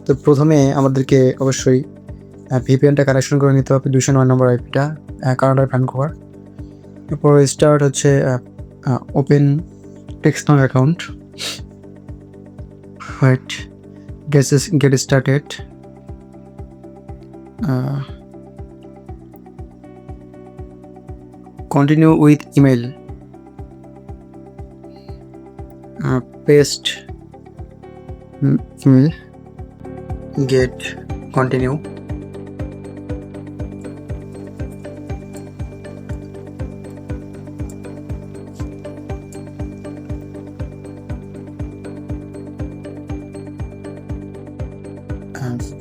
তো প্রথমে আমাদেরকে অবশ্যই ভিপিএনটা কানেকশন করে নিতে হবে 209 নম্বর আইপিটা কানাডার ভ্যানকুভার। এরপর স্টার্ট হচ্ছে open TextNow account, wait, get started, continue with email, paste email, get continue,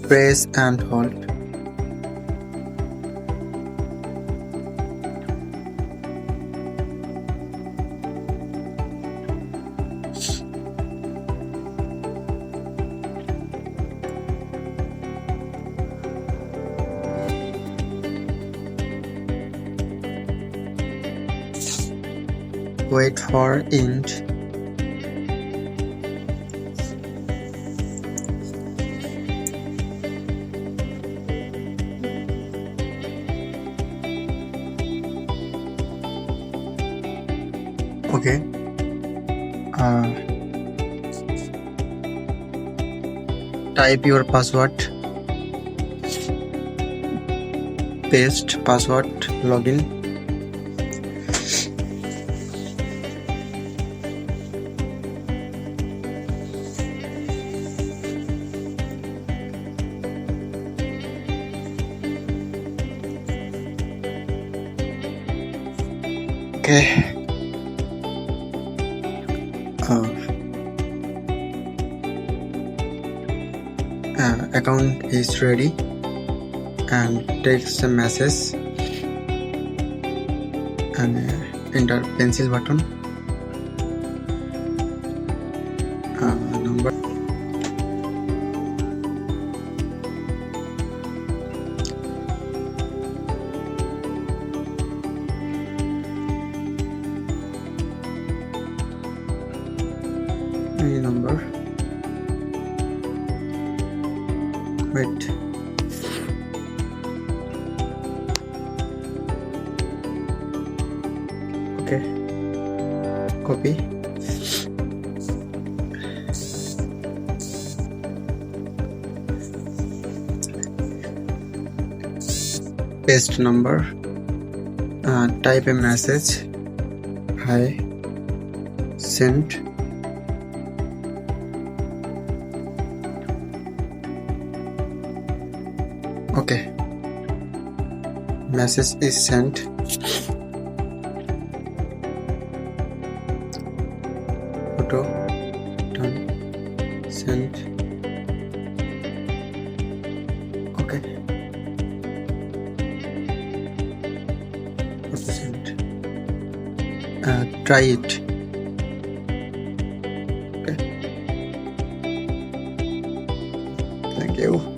press and hold, wait for end, okay, type your password, paste password, login, okay. Account is ready, and takes a message and enter pencil button, number, number, wait, okay, copy, paste number, type a message, hi, send, okay, message is sent, photo done, sent, okay, photo sent, try it, okay, thank you.